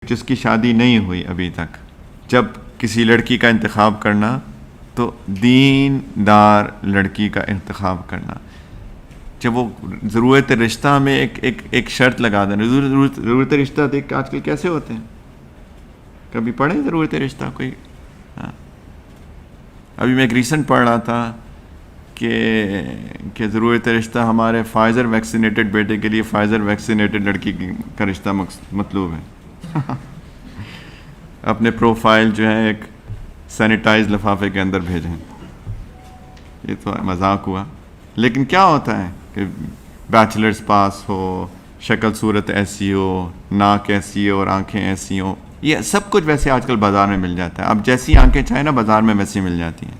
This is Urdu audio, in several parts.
جس کی شادی نہیں ہوئی ابھی تک، جب کسی لڑکی کا انتخاب کرنا تو دین دار لڑکی کا انتخاب کرنا. جب وہ ضرورت رشتہ میں ایک شرط لگا دینا. ضرورت رشتہ دیکھ آج کل کیسے ہوتے ہیں، کبھی پڑھیں ضرورت رشتہ کوئی؟ ہاں. ابھی میں ایک ریسنٹ پڑھ رہا تھا کہ ضرورت رشتہ ہمارے فائزر ویکسینیٹڈ بیٹے کے لیے فائزر ویکسینیٹڈ لڑکی کا رشتہ مطلوب ہے. اپنے پروفائل جو ہے ایک سینیٹائز لفافے کے اندر بھیجیں. یہ تو مذاق ہوا، لیکن کیا ہوتا ہے کہ بیچلرز پاس ہو، شکل صورت ایسی ہو، ناک ایسی ہو اور آنکھیں ایسی ہوں، یہ سب کچھ ویسے آج کل بازار میں مل جاتا ہے. اب جیسی آنکھیں چاہیں نا بازار میں ویسی مل جاتی ہیں،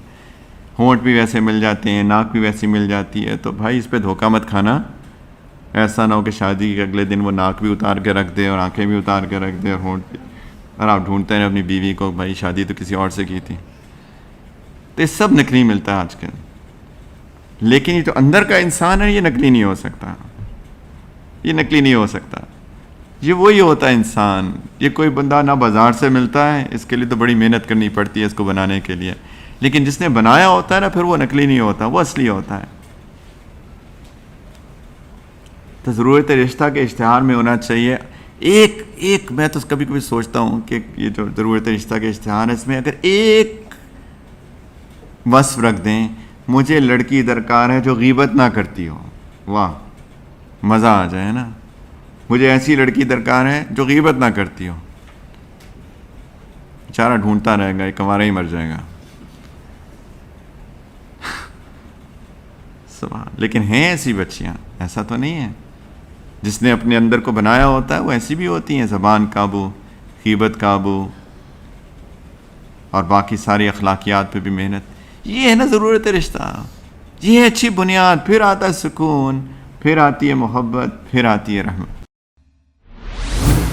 ہونٹ بھی ویسے مل جاتے ہیں، ناک بھی ویسی مل جاتی ہے. تو بھائی اس پہ دھوکہ مت کھانا. ایسا نہ ہو کہ شادی کے اگلے دن وہ ناک بھی اتار کے رکھ دے اور آنکھیں بھی اتار کے رکھ دے اور ہونٹ بھی، اور آپ ڈھونڈتے ہیں اپنی بیوی کو، بھائی شادی تو کسی اور سے کی تھی. تو یہ سب نکلی ملتا ہے آج کل. لیکن یہ جو اندر کا انسان ہے یہ نکلی نہیں ہو سکتا، یہ نکلی نہیں ہو سکتا. یہ وہی ہوتا ہے انسان. یہ کوئی بندہ نہ بازار سے ملتا ہے، اس کے لیے تو بڑی محنت کرنی پڑتی ہے اس کو بنانے کے لیے. لیکن جس نے بنایا ہوتا ہے نا پھر وہ نکلی نہیں ہوتا، وہ اصلی ہوتا ہے. تو ضرورت رشتہ کے اشتہار میں ہونا چاہیے ایک میں تو کبھی کبھی سوچتا ہوں کہ یہ جو ضرورت رشتہ کے اشتہار ہے اس میں اگر ایک وصف رکھ دیں، مجھے لڑکی درکار ہے جو غیبت نہ کرتی ہو، واہ مزہ آ جائے نا. مجھے ایسی لڑکی درکار ہے جو غیبت نہ کرتی ہو. بیچارہ ڈھونڈتا رہے گا، یہ کنوارا ہی مر جائے گا. لیکن ہیں ایسی بچیاں، ایسا تو نہیں ہے. جس نے اپنے اندر کو بنایا ہوتا ہے وہ ایسی بھی ہوتی ہیں، زبان قابو، غیبت قابو اور باقی ساری اخلاقیات پہ بھی محنت. یہ ہے نا ضرورت رشتہ، یہ ہے اچھی بنیاد. پھر آتا ہے سکون، پھر آتی ہے محبت، پھر آتی ہے رحمت.